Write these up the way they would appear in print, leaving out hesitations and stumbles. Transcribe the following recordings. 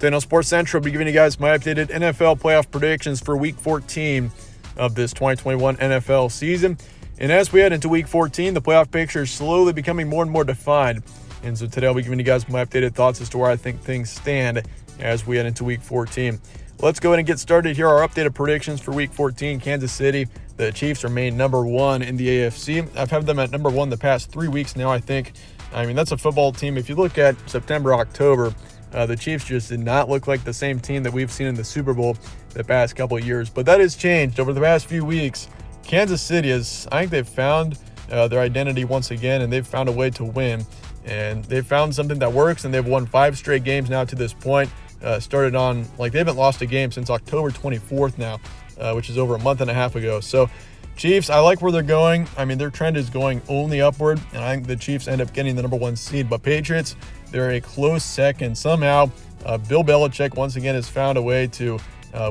Daniel Sports Central will be giving you guys my updated NFL playoff predictions for Week 14 of this 2021 NFL season. And as we head into Week 14, the playoff picture is slowly becoming more and more defined. And so today I'll be giving you guys my updated thoughts as to where I think things stand as we head into Week 14. Let's go ahead and get started. Here are our updated predictions for Week 14. Kansas City, the Chiefs remain number one in the AFC. I've had them at number one the past 3 weeks now, I think. I mean, that's a football team. If you look at September, October, the Chiefs just did not look like the same team that we've seen in the Super Bowl the past couple of years. But that has changed over the past few weeks. Kansas City I think they've found their identity once again, and they've found a way to win. And they've found something that works, and they've won 5 straight games now to this point. Started on, they haven't lost a game since October 24th now, which is over a month and a half ago. So Chiefs, I like where they're going. I mean, their trend is going only upward, and I think the Chiefs end up getting the number one seed. But Patriots, they're a close second. Somehow, Bill Belichick once again has found a way to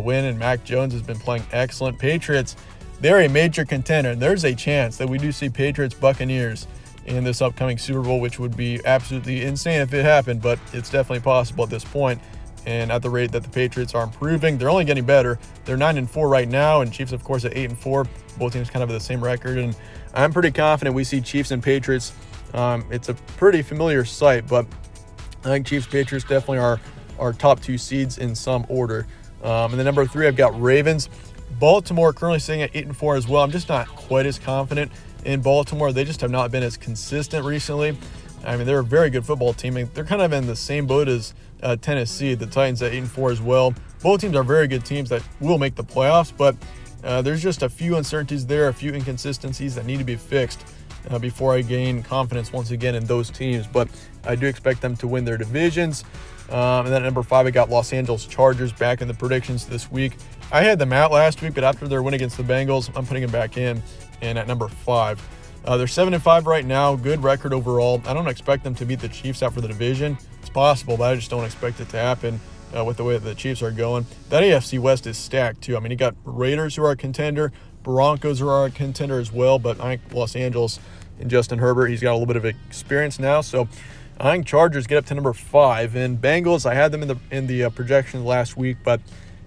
win, and Mac Jones has been playing excellent. Patriots, they're a major contender, and there's a chance that we do see Patriots-Buccaneers in this upcoming Super Bowl, which would be absolutely insane if it happened, but it's definitely possible at this point. And at the rate that the Patriots are improving, they're only getting better. They're 9-4 right now, and Chiefs, of course, at 8-4. Both teams kind of have the same record, and I'm pretty confident we see Chiefs and Patriots. It's a pretty familiar sight, but I think Chiefs-Patriots definitely are our top 2 seeds in some order. And then number 3, I've got Ravens. Baltimore currently sitting at 8-4 as well. I'm just not quite as confident in Baltimore. They just have not been as consistent recently. I mean, they're a very good football team, and they're kind of in the same boat as Tennessee, the Titans at 8-4 as well. Both teams are very good teams that will make the playoffs, but there's just a few uncertainties there, a few inconsistencies that need to be fixed before I gain confidence once again in those teams. But I do expect them to win their divisions. And then at number 5, I got Los Angeles Chargers back in the predictions this week. I had them out last week, but after their win against the Bengals, I'm putting them back in. And at number 5, they're 7-5 right now, good record overall. I don't expect them to beat the Chiefs out for the division. It's possible, but I just don't expect it to happen with the way that the Chiefs are going. That AFC West is stacked too. I mean, you got Raiders who are a contender, Broncos who are a contender as well, but I think Los Angeles and Justin Herbert, he's got a little bit of experience now. So I think Chargers get up to number 5, and Bengals, I had them in the projection last week, but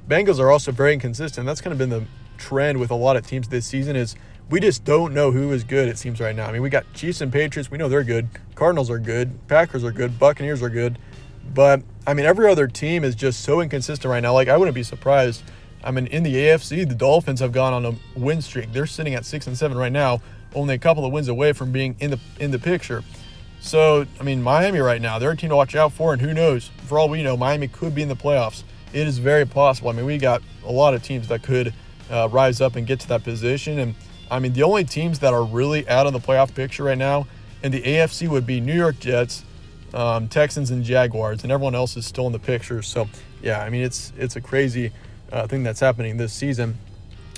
Bengals are also very inconsistent. That's kind of been the trend with a lot of teams this season is we just don't know who is good, it seems right now. I mean, we got Chiefs and Patriots. We know they're good. Cardinals are good. Packers are good. Buccaneers are good. But, I mean, every other team is just so inconsistent right now. I wouldn't be surprised. I mean, in the AFC, the Dolphins have gone on a win streak. They're sitting at 6-7 right now, only a couple of wins away from being in the picture. So, I mean, Miami right now, they're a team to watch out for, and who knows? For all we know, Miami could be in the playoffs. It is very possible. I mean, we got a lot of teams that could rise up and get to that position. And, I mean, the only teams that are really out of the playoff picture right now in the AFC would be New York Jets, Texans, and Jaguars, and everyone else is still in the picture. So, yeah, I mean, it's a crazy thing that's happening this season.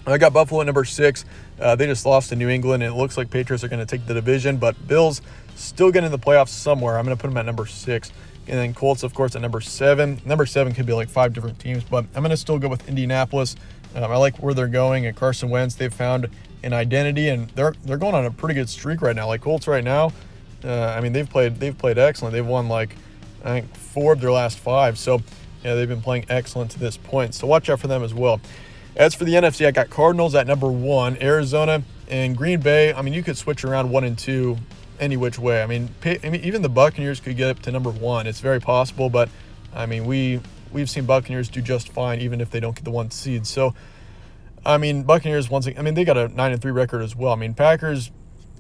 I got Buffalo at number 6. They just lost to New England, and it looks like Patriots are going to take the division, but Bills still getting in the playoffs somewhere. I'm going to put them at number 6. And then Colts, of course, at number 7. Number 7 could be like 5 different teams, but I'm going to still go with Indianapolis. I like where they're going, and Carson Wentz, they've found an identity, and they're going on a pretty good streak right now. Like Colts right now, I mean, they've played excellent. They've won I think 4 of their last 5. So yeah, they've been playing excellent to this point. So watch out for them as well. As for the NFC, I got Cardinals at number 1, Arizona and Green Bay. I mean, you could switch around 1 and 2 any which way. I mean, even the Buccaneers could get up to number 1. It's very possible, but I mean, we've seen Buccaneers do just fine even if they don't get the 1 seed. So I mean, Buccaneers they got a 9-3 record as well. I mean, Packers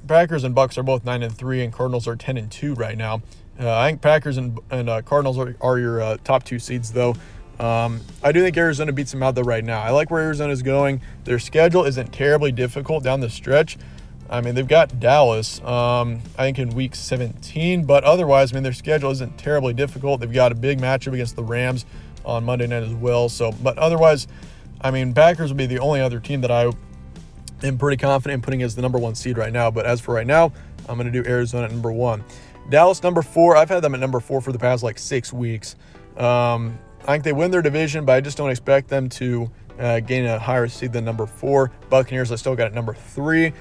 and Bucks are both 9-3, and Cardinals are 10-2 right now. I think Packers and Cardinals are your top 2 seeds, though. I do think Arizona beats them out though right now. I like where Arizona's going. Their schedule isn't terribly difficult down the stretch. I mean, they've got Dallas, I think in week 17, but otherwise, I mean, their schedule isn't terribly difficult. They've got a big matchup against the Rams on Monday night as well. So, but otherwise, I mean, Packers would be the only other team that I am pretty confident in putting as the number 1 seed right now. But as for right now, I'm going to do Arizona at number 1. Dallas, number 4. I've had them at number 4 for the past 6 weeks. I think they win their division, but I just don't expect them to gain a higher seed than number 4. Buccaneers, I still got at number 3.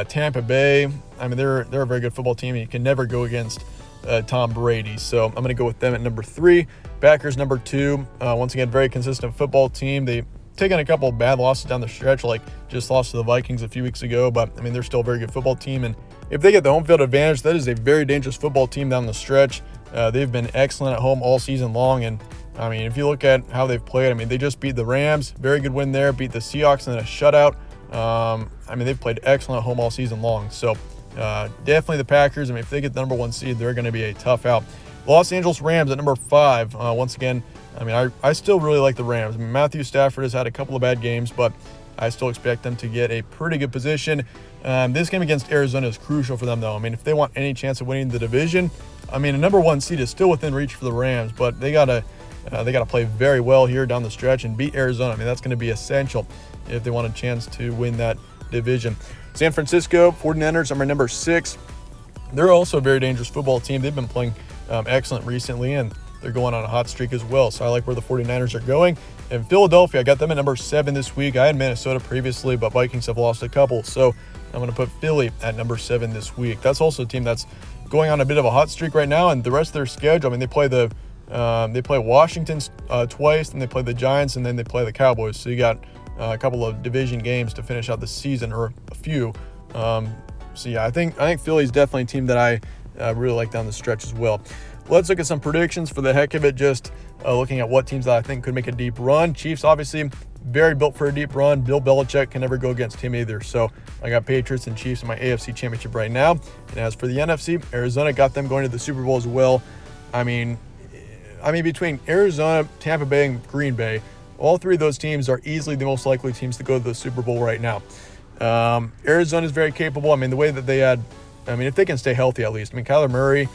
Tampa Bay, I mean, they're a very good football team, and you can never go against Tom Brady. So I'm going to go with them at number 3. Packers number 2. Once again, very consistent football team. They taken a couple of bad losses down the stretch, like just lost to the Vikings a few weeks ago, but I mean, they're still a very good football team. And if they get the home field advantage, that is a very dangerous football team down the stretch. They've been excellent at home all season long. And I mean, if you look at how they've played, I mean, they just beat the Rams, very good win there, beat the Seahawks in a shutout. I mean, they've played excellent at home all season long. So definitely the Packers. I mean, if they get the number 1 seed, they're going to be a tough out. Los Angeles Rams at number 5. Once again, I mean, I still really like the Rams. I mean, Matthew Stafford has had a couple of bad games, but I still expect them to get a pretty good position. This game against Arizona is crucial for them, though. I mean, if they want any chance of winning the division, I mean, a number 1 seed is still within reach for the Rams, but they gotta play very well here down the stretch and beat Arizona. I mean, that's going to be essential if they want a chance to win that division. San Francisco 49ers are my number 6. They're also a very dangerous football team. They've been playing excellent recently, and they're going on a hot streak as well. So I like where the 49ers are going. And Philadelphia, I got them at number 7 this week. I had Minnesota previously, but Vikings have lost a couple. So I'm going to put Philly at number 7 this week. That's also a team that's going on a bit of a hot streak right now, and the rest of their schedule, I mean, they play Washington twice, and they play the Giants, and then they play the Cowboys. So you got a couple of division games to finish out the season, or a few. So yeah, I think Philly's definitely a team that I really like down the stretch as well. Let's look at some predictions for the heck of it, just looking at what teams that I think could make a deep run. Chiefs, obviously, very built for a deep run. Bill Belichick can never go against him either. So I got Patriots and Chiefs in my AFC Championship right now. And as for the NFC, Arizona got them going to the Super Bowl as well. I mean, between Arizona, Tampa Bay, and Green Bay, all 3 of those teams are easily the most likely teams to go to the Super Bowl right now. Arizona is very capable. I mean, the way that they had, if they can stay healthy at least. I mean, Kyler Murray,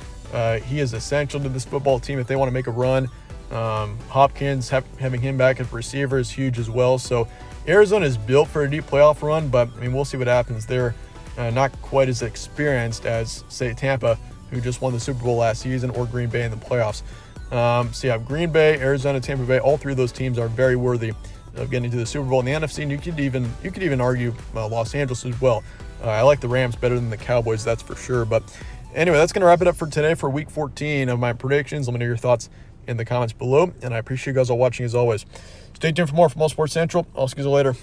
he is essential to this football team if they want to make a run. Hopkins, having him back as receiver is huge as well. So Arizona is built for a deep playoff run, but I mean, we'll see what happens. They're not quite as experienced as, say, Tampa, who just won the Super Bowl last season, or Green Bay in the playoffs. So yeah, Green Bay, Arizona, Tampa Bay, all 3 of those teams are very worthy of getting to the Super Bowl in the NFC, and you could even argue Los Angeles as well. I like the Rams better than the Cowboys, that's for sure. But anyway, that's going to wrap it up for today for Week 14 of my predictions. Let me know your thoughts in the comments below, and I appreciate you guys all watching as always. Stay tuned for more from All Sports Central. I'll see you later.